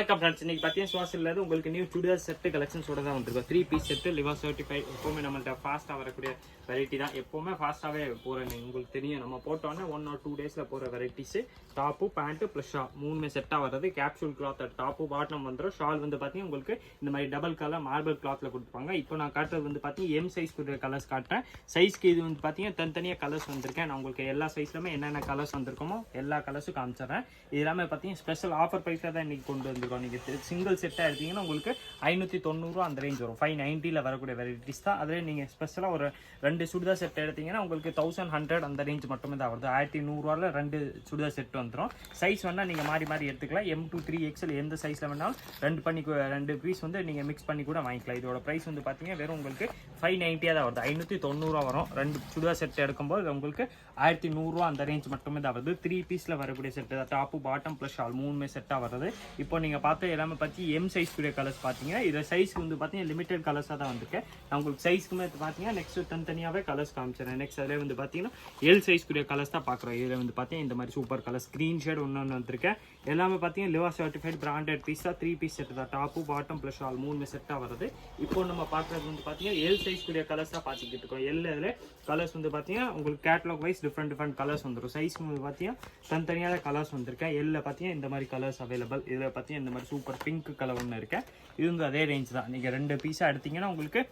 வணக்கம் ஃப்ரெண்ட்ஸ், இன்னைக்கு பார்த்தீங்கன்னா சுவாசில் உங்களுக்கு நியூ சுடிதார் செட்டு கலெக்ஷன்ஸோட தான் வந்திருக்கும். 3 பீஸ் செட்டு லிவா 35. எப்போவுமே நம்மள்ட்ட ஃபாஸ்ட்டாக வரக்கூடிய வெரைட்டி தான். எப்போவுமே ஃபாஸ்ட்டாகவே போகிறேன், உங்களுக்கு தெரியும். நம்ம போட்டோன்னே 1 or 2 டேஸில் போகிற varieties. Top pant plus shawl மூணுமே செட்டாக வர்றது. கேப்சூல் கிளாத் டாப்பு பாட்டம் வந்துடும். ஷால் வந்து பார்த்தீங்கன்னா உங்களுக்கு இந்த மாதிரி டபுள் கலர் மார்பிள் கிளாத்தில் கொடுத்துருப்பாங்க. இப்போ நான் காட்டுறது வந்து பார்த்தீங்கன்னா எம் சைஸ் கலர்ஸ் காட்டுறேன். சைஸ்க்கு இது வந்து பார்த்தீங்கன்னா தனித்தனியாக கலர்ஸ் வந்திருக்கேன். நான் உங்களுக்கு எல்லா சைஸ்லையுமே என்னென்ன கலர்ஸ் வந்திருக்கோமோ எல்லா கலர்ஸும் காமிச்சிடுறேன். இது எல்லாமே பார்த்தீங்கன்னா ஸ்பெஷல் ஆஃபர் ப்ரைஸில் தான் இன்றைக்கி கொண்டு வந்திருக்கோம். நீங்கள் சிங்கிள் செட்டாக எடுத்தீங்கன்னா உங்களுக்கு 590 அந்த ரேஞ்ச் வரும். 590 வரக்கூடிய வெரைட்டிஸ் தான். அதில் நீங்கள் ஸ்பெஷலாக ஒரு 2 சுடிதார் செட் எடுத்தீங்கன்னா உங்களுக்கு 1100 அந்த ரேஞ்ச் மட்டுமே தான் வருது. 1100 2 சுடிதார் செட் வந்துடும். சைஸ் வேணால் நீங்கள் மாறி எடுத்துக்கலாம். M2 3XL எந்த சைஸில் வேணாலும் 2 பீஸ் வந்து நீங்கள் மிக்ஸ் பண்ணி கூட வாங்கிக்கலாம். இதோட ப்ரைஸ் வந்து பார்த்தீங்கன்னா வெறும் உங்களுக்கு 590 தான் வருது. 590 வரும். 2 சுடிதார் செட் எடுக்கும்போது உங்களுக்கு 1100 அந்த ரேஞ்ச் மட்டுமே தான் வருது. 3 பீஸில் வரக்கூடிய செட்டு தான். டாப்பு பாட்டம் ப்ளஸ் ஷால் மூணுமே செட்டாக வருது. இப்போ நீங்கள் பார்த்து எல்லாமே பற்றி எம் சைஸ் கூடிய கலர்ஸ் பார்த்தீங்கன்னா இதில் சைஸ்க்கு வந்து பார்த்தீங்கன்னா லிமிடெட் கலர்ஸாக தான் வந்திருக்கு. நான் உங்களுக்கு சைஸ்க்குமே பார்த்தீங்கன்னா நெக்ஸ்ட் தனித்தனியாகவே கலர்ஸ் காமிச்சிடறேன். நெக்ஸ்ட் அதில் வந்து பார்த்தீங்கன்னா எல் சைஸ் கூடிய கலர்ஸ் தான் பார்க்குறோம். இதில் வந்து பார்த்தீங்கன்னா இந்த மாதிரி சூப்பர் கலர் ஸ்க்ரீன் ஷேட் ஒன்று வந்திருக்கேன். எல்லாமே பார்த்தீங்கன்னா லிவா சர்டிஃபைட் பிராண்டட் பீஸ் தான். 3 பீஸ் செட் தான். டாப்பு பாட்டம் ப்ளஸ் ஷால் மூணுமே செட்டாக வருது. இப்போ நம்ம பார்க்குறது வந்து பார்த்தீங்கன்னா எல் சைஸ் கூடிய கலர்ஸ் தான் பார்த்துக்கிட்டு இருக்கோம். இதில் கலர்ஸ் வந்து பார்த்தீங்கன்னா உங்களுக்கு கேட்லாக் வைஸ் டிஃப்ரெண்ட் கலர்ஸ் வந்துடும். சைஸ்க்கு வந்து பார்த்தீங்கன்னா தனித்தனியாக கலர்ஸ் வந்திருக்கேன். எல்ல பார்த்தீங்கன்னா இந்த மாதிரி கலர்ஸ் அவைலபிள். இதில் பார்த்தீங்கன்னா இந்த மாதிரி சூப்பர் பிங்க் கலர் ஒன்று இருக்கேன். இது வந்து அதே ரேஞ்ச் தான். நீங்கள் 2 பீஸாக எடுத்தீங்கன்னா உங்களுக்கு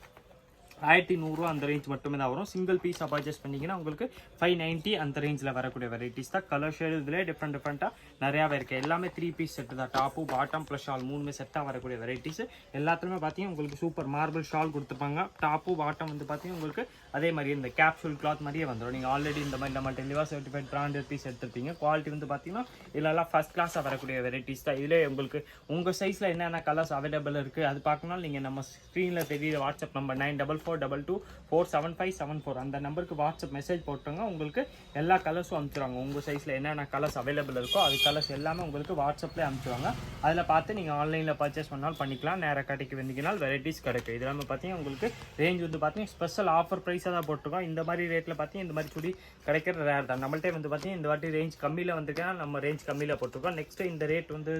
1100 அந்த ரேஞ்ச் மட்டுமே தான் வரும். சிங்கிள் பீஸாக பர்ச்சேஸ் பண்ணிங்கன்னா உங்களுக்கு 590 அந்த ரேஞ்சில் வரக்கூடிய வெரைட்டிஸ் தான். கலர் ஷேடு இதில் டிஃப்ரெண்ட்டாக நிறையாவே இருக்குது. எல்லாமே 3 பீஸ் செட்டு தான். டாப்பு பாட்டம் ப்ளஸ் ஷால் மூணுமே செட்டாக வரக்கூடிய வெரைட்டிஸ். எல்லாத்துலேயுமே பார்த்தீங்கன்னா உங்களுக்கு சூப்பர் மார்பிள் ஷால் கொடுத்துருப்பாங்க. டாப்பு பாட்டம் வந்து பார்த்தீங்கன்னா உங்களுக்கு அதே மாதிரி இந்த கேப்சூல் கிளாத் மாதிரியே வந்துடும். நீங்கள் ஆல்ரெடி இந்த மாதிரி நம்ம லிவா சர்டிஃபைட் பிராண்டட் பீஸ் எடுத்துருப்பீங்க. குவாலிட்டி வந்து பார்த்தீங்கன்னா இதெல்லாம் ஃபஸ்ட் கிளாஸாக வரக்கூடிய வெரைட்டிஸ் தான். இதிலே உங்களுக்கு உங்கள் சைஸில் என்னென்ன கலர்ஸ் அவைலபிள் இருக்குது அது பார்க்கணும். நீங்கள் நம்ம ஸ்க்ரீனில் தெரியுற வாட்ஸ்அப் நம்பர் 9442247574 அந்த நம்பருக்கு வாட்ஸ்அப் மெசேஜ் போட்டுங்க. உங்களுக்கு எல்லா கலர்ஸும் அனுப்பிச்சிடுவாங்க. உங்கள் சைஸில் என்னென்ன கலர்ஸ் அவைலபிள் இருக்கோ அது கலர்ஸ் எல்லாமே உங்களுக்கு வாட்ஸ்அப்லேயே அனுப்பிச்சிடுவாங்க. அதில் பார்த்து நீங்கள் ஆன்லைனில் பர்ச்சேஸ் பண்ணாலும் பண்ணிக்கலாம். நேராக கடைக்கு வந்தீங்கனால் வெரைட்டிஸ் கிடைக்கும். இது எல்லாமே பார்த்தீங்கன்னா உங்களுக்கு ரேஞ்ச் வந்து பார்த்தீங்கன்னா ஸ்பெஷல் ஆஃபர் ப்ரைஸாக தான் போட்டிருக்கோம். இந்த மாதிரி ரேட்டில் பார்த்தீங்கன்னா இந்த மாதிரி சுடி கிடைக்கிற ரேர் தான். நம்மள்ட்டே வந்து பார்த்தீங்கன்னா இந்த வாட்டி ரேஞ்ச் கம்மியில் வந்திருக்கேன்னா நம்ம ரேஞ்ச் கம்மியில் போட்டிருக்கோம். நெக்ஸ்ட்டு இந்த ரேட் வந்து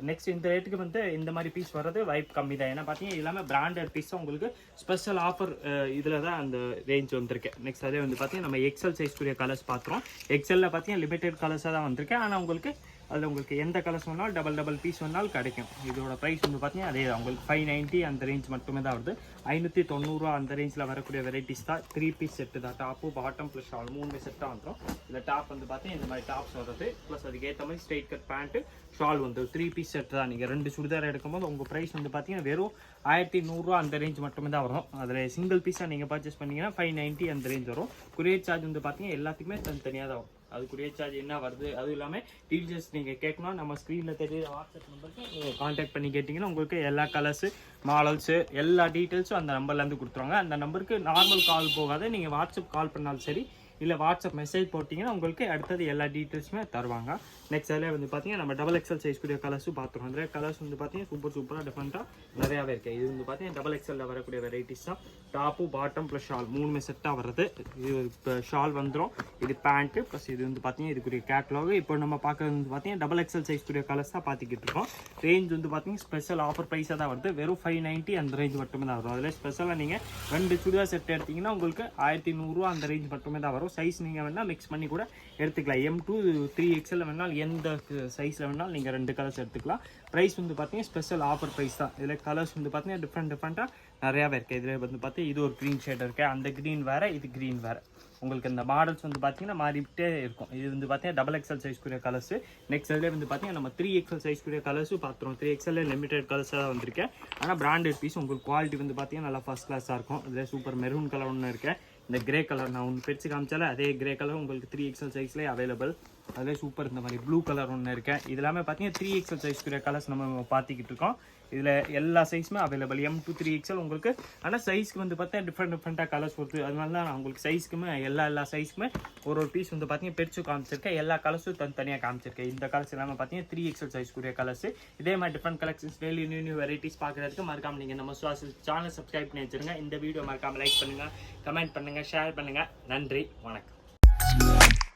நெக்ஸ்ட் இந்த ரேட்டுக்கு வந்து இந்த மாதிரி பீஸ் வர்றது வாய்ப்பு கம்மி தான். ஏன்னா பார்த்தீங்கன்னா எல்லாமே பிராண்டட் பீஸ் உங்களுக்கு ஸ்பெஷல் ஆஃபர் இதில் தான் அந்த ரேஞ்ச் வந்திருக்கு. நெக்ஸ்ட் அதே வந்து பார்த்தீங்கன்னா நம்ம எக்ஸல் சைஸ் கூடிய கலர்ஸ் பார்க்குறோம். எக்ஸலில் பார்த்தீங்கன்னா லிமிடெட் கலர்ஸாக தான் வந்திருக்கேன். ஆனால் உங்களுக்கு அதில் உங்களுக்கு எந்த கலர்ஸ் வேணாலும் டபுள் பீஸ் வேணாலும் கிடைக்கும். இதோட ப்ரைஸ் வந்து பார்த்தீங்கன்னா அதே தான். உங்களுக்கு 590 அந்த ரேஞ்ச் மட்டுமே தான் வருது. 590 அந்த ரேஞ்சில் வரக்கூடிய வெரைட்டிஸ் தான். 3 பீஸ் செட்டு தான். டாப்பு பாட்டம் ப்ளஸ் ஷால் மூணுமே செட்டாக வந்துடும். இந்த டாப் வந்து பார்த்தீங்கன்னா இந்த மாதிரி டாப்ஸ் வருது. ப்ளஸ் அதுக்கு ஏற்ற மாதிரி ஸ்ட்ரைட் கட் பேண்ட்டு ஷால் வந்து 3 பீஸ் செட் தான். நீங்கள் 2 சுடிதார் எடுக்கும்போது உங்கள் ப்ரைஸ் வந்து பார்த்தீங்கன்னா வெறும் 1100 அந்த ரேஞ்ச் மட்டுமே தான் வரும். அதில் சிங்கிள் பீஸாக நீங்கள் பர்ச்சேஸ் பண்ணிங்கன்னா 590 அந்த ரேஞ்ச் வரும். குரியர் சார்ஜ் வந்து பார்த்தீங்கன்னா எல்லாத்துக்குமே தனித்தனியாக தான் வரும். அது குரியர் சார்ஜ் என்ன வருது அதுவும் இல்லாமல் டீட்டெயில்ஸ் நீங்கள் கேட்கணும். நம்ம ஸ்க்ரீனில் தெரியுற வாட்ஸ்அப் நம்பருக்கு நீங்கள் கான்டாக்ட் பண்ணி கேட்டிங்கன்னா உங்களுக்கு எல்லா கலர்ஸு மாடல்ஸு எல்லா டீட்டெயில்ஸும் அந்த நம்பர்லேருந்து கொடுத்துருவாங்க. அந்த நம்பருக்கு நார்மல் கால் போகாது. நீங்கள் வாட்ஸ்அப் கால் பண்ணாலும் சரி இல்லை வாட்ஸ்அப் மெசேஜ் போட்டிங்கன்னா உங்களுக்கு அடுத்தது எல்லா டீட்டெயில்ஸுமே தருவாங்க. நெக்ஸ்ட் அதில் வந்து பார்த்தீங்கன்னா நம்ம டபுள் எக்ஸல் சைஸ் கூடிய கலர்ஸும் பார்த்துருவோம். அந்த கலர்ஸ் வந்து பார்த்தீங்கன்னா சூப்பராக டிஃப்ரெண்ட்டாக நிறையாவே இருக்குது. இது வந்து பார்த்தீங்கன்னா டபுள் எக்ஸலில் வரக்கூடிய வெரைட்டிஸ் தான். டாப்பு பாட்டம் ப்ளஸ் ஷால் மூணுமே செட்டாக வருது. இது இப்போ ஷால் வந்துடும். இது பேண்ட்டு ப்ளஸ் இது வந்து பார்த்தீங்கன்னா இதுக்குரிய கேட்லாக். இப்போ நம்ம பார்க்குறது வந்து பார்த்தீங்கன்னா டபுள் எக்ஸல் சைஸ் கூடிய கலர்ஸ் தான் பார்த்துக்கிட்டு இருக்கோம். ரேஞ்ச் வந்து பார்த்தீங்கன்னா ஸ்பெஷல் ஆஃபர் ப்ரைஸாக தான் வருது. வெறும் 590 அந்த ரேஞ்ச் மட்டுமே தான் வரும். அதில் ஸ்பெஷலாக நீங்கள் 2 சுடிதார் செட் எடுத்திங்கன்னா உங்களுக்கு 1100 அந்த ரேஞ்ச் மட்டுமே தான் வரும். சைஸ் நீங்கள் வேணால் மிக்ஸ் பண்ணி கூட எடுத்துக்கலாம். M2 3XL வேணால் எந்த சைஸில் வேணாலும் நீங்கள் 2 கலர்ஸ் எடுத்துக்கலாம். ப்ரைஸ் வந்து பார்த்தீங்கன்னா ஸ்பெஷல் ஆஃபர் ப்ரைஸ் தான். இதில் கலர்ஸ் வந்து பார்த்தீங்கன்னா டிஃப்ரெண்ட்டாக நிறையாவே இருக்குது. இதில் வந்து பார்த்தீங்கன்னா இது ஒரு க்ரீன் ஷேட் இருக்குது. அந்த க்ரீன் வேறு, இது க்ரீன் வேறு. உங்களுக்கு இந்த மாடல்ஸ் வந்து பார்த்தீங்கன்னா மாறிக்கிட்டே இருக்கும். இது வந்து பார்த்தீங்கன்னா டபுள் எக்ஸல் சைஸ் கூடிய கலர்ஸ். நெக்ஸ்ட் அதில் வந்து பார்த்தீங்கன்னா நம்ம 3XL சைஸ் கூடிய கலர்ஸும் பார்த்துருவோம். 3XL லிமிடெட் கலர்ஸாக தான் வந்திருக்கேன். ஆனால் பிராண்டட் பீஸ் உங்களுக்கு குவாலிட்டி வந்து பார்த்தீங்கன்னா நல்லா ஃபஸ்ட் கிளாஸாக இருக்கும். இதில் சூப்பர் மெரூன் கலர் ஒன்று இருக்கேன். இந்த கிரே கலர் நான் ஒன்று பிரித்து காமிச்சால அதே கிரே கலர் உங்களுக்கு 3XL சைஸ்லேயே அவைலபிள். அதே சூப்பர் இந்த மாதிரி ப்ளூ கலர் ஒன்று இருக்கேன். இது எல்லாமே பார்த்தீங்கன்னா 3XL சைஸ் கூடிய கலர்ஸ் நம்ம பார்த்துக்கிட்டு இருக்கோம். இதில் எல்லா சைஸுமே அவைலபிள். M2 3XL உங்களுக்கு. ஆனால் சைஸ்க்கு வந்து பார்த்தா டிஃப்ரெண்ட்டாக கலர்ஸ் வருது. அதனால தான் நான் உங்களுக்கு சைஸ்க்குமே எல்லா சைஸ்க்குமே ஒரு பீஸ் வந்து பார்த்தீங்கன்னா பிரித்து காமிச்சிருக்கேன். எல்லா கலர்ஸும் தனியாக காமிச்சிருக்கேன். இந்த கலர்ஸ் எல்லாமே பார்த்தீங்கன்னா 3XL சைஸ் கூடிய கலர்ஸ். இதே மாதிரி different collections daily new varieties பார்க்குறதுக்கு மறக்காமல் நீங்கள் நம்ம சேனல் சப்ஸ்கிரைப் பண்ணி வச்சுருங்க. இந்த வீடியோ மறக்காமல் லைக் பண்ணுங்கள், கமெண்ட் பண்ணுங்கள், ஷேர் பண்ணுங்கள். நன்றி, வணக்கம்.